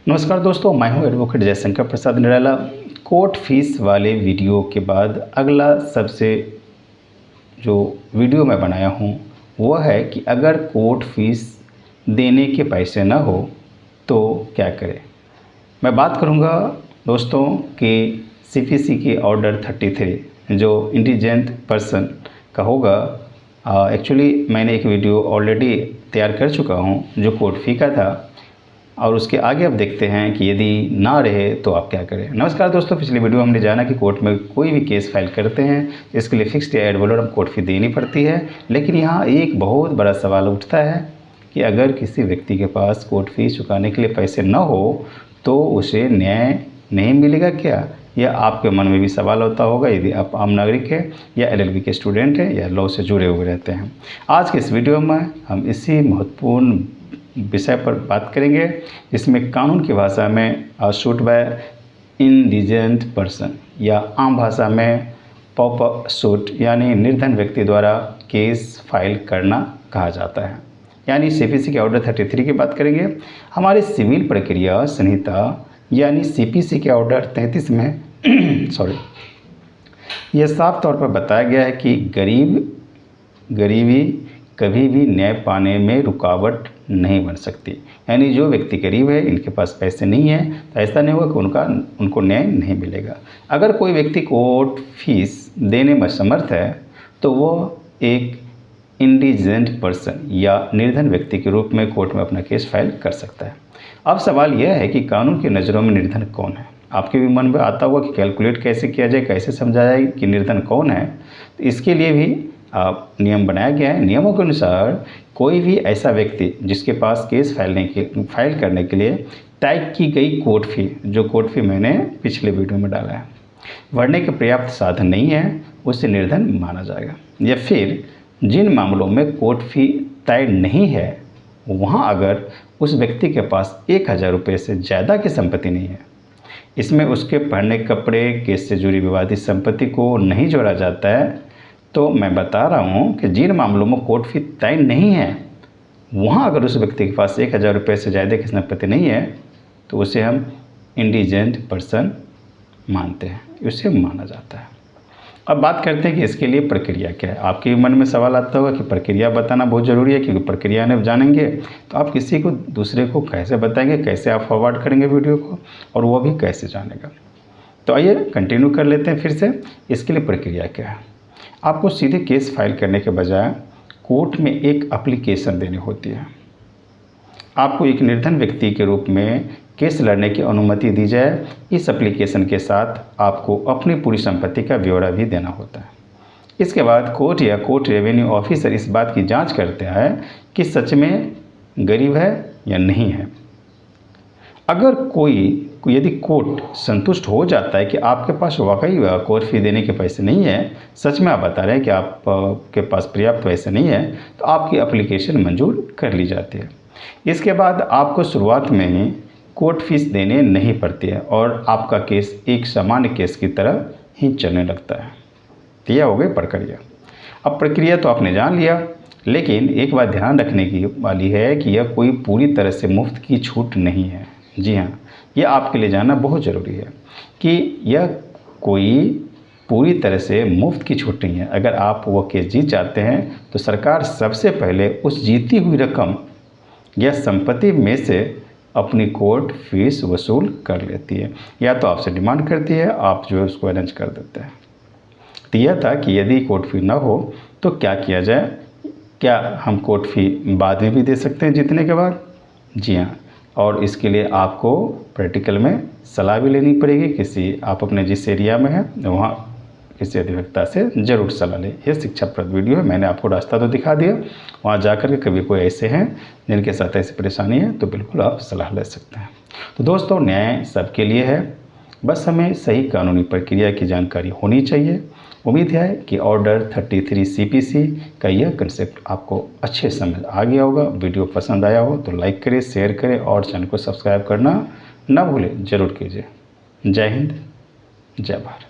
नमस्कार दोस्तों, मैं हूं एडवोकेट जयशंकर प्रसाद निराला। कोर्ट फीस वाले वीडियो के बाद अगला सबसे जो वीडियो मैं बनाया हूं वह है कि अगर कोर्ट फीस देने के पैसे ना हो तो क्या करें। मैं बात करूंगा दोस्तों कि सीपीसी के ऑर्डर 33 जो इंडिजेंट पर्सन का होगा। एक्चुअली मैंने एक वीडियो ऑलरेडी तैयार कर चुका हूं जो कोर्ट फी का था, और उसके आगे अब देखते हैं कि यदि ना रहे तो आप क्या करें। नमस्कार दोस्तों, पिछली वीडियो हमने जाना कि कोर्ट में कोई भी केस फाइल करते हैं इसके लिए फिक्स्ड या एड वैलोरम कोर्ट फी देनी पड़ती है। लेकिन यहाँ एक बहुत बड़ा सवाल उठता है कि अगर किसी व्यक्ति के पास कोर्ट फी चुकाने के लिए पैसे न हो तो उसे न्याय नहीं मिलेगा क्या? यह आपके मन में भी सवाल होता होगा यदि आप आम नागरिक हैं या एलएलबी के स्टूडेंट हैं या लॉ से जुड़े हुए रहते हैं। आज के इस वीडियो में हम इसी महत्वपूर्ण विषय पर बात करेंगे जिसमें कानून की भाषा में सूट बाय इंडिजेंट पर्सन या आम भाषा में पॉप सूट यानी निर्धन व्यक्ति द्वारा केस फाइल करना कहा जाता है। यानी सीपीसी के ऑर्डर 33 की बात करेंगे। हमारे सिविल प्रक्रिया संहिता यानी सीपीसी के ऑर्डर 33 में यह साफ तौर पर बताया गया है कि गरीबी कभी भी न्याय पाने में रुकावट नहीं बन सकती। यानी जो व्यक्ति गरीब है, इनके पास पैसे नहीं है, तो ऐसा नहीं होगा कि उनको न्याय नहीं मिलेगा। अगर कोई व्यक्ति कोर्ट फीस देने में समर्थ है तो वो एक इंडिजेंट पर्सन या निर्धन व्यक्ति के रूप में कोर्ट में अपना केस फाइल कर सकता है। अब सवाल यह है कि कानून की नज़रों में निर्धन कौन है। आपके भी मन में आता होगा कि कैलकुलेट कैसे किया जाए, कैसे समझा जाए कि निर्धन कौन है। तो इसके लिए भी नियम बनाया गया है। नियमों के अनुसार कोई भी ऐसा व्यक्ति जिसके पास केस फाइल करने के लिए तय की गई कोर्ट फी, जो कोर्ट फी मैंने पिछले वीडियो में डाला है, भरने के पर्याप्त साधन नहीं है, उसे निर्धन माना जाएगा। या फिर जिन मामलों में कोर्ट फी तय नहीं है वहाँ अगर उस व्यक्ति के पास 1000 रुपये से ज़्यादा की संपत्ति नहीं है, इसमें उसके पहनने कपड़े, केस से जुड़ी विवादित संपत्ति को नहीं जोड़ा जाता है, तो मैं बता रहा हूँ कि जिन मामलों में कोर्ट फी तय नहीं है वहाँ अगर उस व्यक्ति के पास 1000 रुपये से ज़्यादा की संपत्ति नहीं है तो उसे हम इंडिजेंट पर्सन मानते हैं, उसे माना जाता है। अब बात करते हैं कि इसके लिए प्रक्रिया क्या है। आपके मन में सवाल आता होगा कि प्रक्रिया बताना बहुत ज़रूरी है, क्योंकि प्रक्रिया ने जानेंगे तो आप किसी को दूसरे को कैसे बताएंगे, कैसे आप फॉरवर्ड करेंगे वीडियो को, और वो भी कैसे जानेगा। तो आइए कंटिन्यू कर लेते हैं फिर से। इसके लिए प्रक्रिया क्या है। आपको सीधे केस फाइल करने के बजाय कोर्ट में एक एप्लीकेशन देनी होती है। आपको एक निर्धन व्यक्ति के रूप में केस लड़ने की अनुमति दी जाए। इस एप्लीकेशन के साथ आपको अपनी पूरी संपत्ति का ब्यौरा भी देना होता है। इसके बाद कोर्ट या कोर्ट रेवेन्यू ऑफिसर इस बात की जांच करते हैं कि सच में गरीब है या नहीं है। अगर यदि कोर्ट संतुष्ट हो जाता है कि आपके पास वाकई कोर्ट फी देने के पैसे नहीं है, सच में आप बता रहे हैं कि आपके पास पर्याप्त पैसे नहीं है, तो आपकी एप्लीकेशन मंजूर कर ली जाती है। इसके बाद आपको शुरुआत में ही कोर्ट फीस देने नहीं पड़ती है और आपका केस एक सामान्य केस की तरह ही चलने लगता है। तो यह हो गई प्रक्रिया। अब प्रक्रिया तो आपने जान लिया, लेकिन एक बात ध्यान रखने की वाली है कि यह कोई पूरी तरह से मुफ्त की छूट नहीं है। जी हाँ, यह आपके लिए जानना बहुत ज़रूरी है कि यह कोई पूरी तरह से मुफ्त की छूट नहीं है। अगर आप वो केस जीत जाते हैं तो सरकार सबसे पहले उस जीती हुई रकम या संपत्ति में से अपनी कोर्ट फीस वसूल कर लेती है, या तो आपसे डिमांड करती है, आप जो है उसको अरेंज कर देते हैं। तो यह था कि यदि कोर्ट फी ना हो तो क्या किया जाए। क्या हम कोर्ट फी बाद में भी दे सकते हैं जीतने के बाद? जी हाँ, और इसके लिए आपको प्रैक्टिकल में सलाह भी लेनी पड़ेगी। आप अपने जिस एरिया में हैं वहाँ किसी अधिवक्ता से ज़रूर सलाह लें। यह शिक्षाप्रद वीडियो है, मैंने आपको रास्ता तो दिखा दिया। वहाँ जाकर के कभी कोई ऐसे हैं जिनके साथ ऐसी परेशानी है तो बिल्कुल आप सलाह ले सकते हैं। तो दोस्तों, न्याय सबके लिए है, बस हमें सही कानूनी प्रक्रिया की जानकारी होनी चाहिए। उम्मीद है कि ऑर्डर 33 सीपीसी का यह कंसेप्ट आपको अच्छे समझ आ गया होगा। वीडियो पसंद आया हो तो लाइक करें, शेयर करें और चैनल को सब्सक्राइब करना ना भूलें, ज़रूर कीजिए। जय हिंद, जय भारत।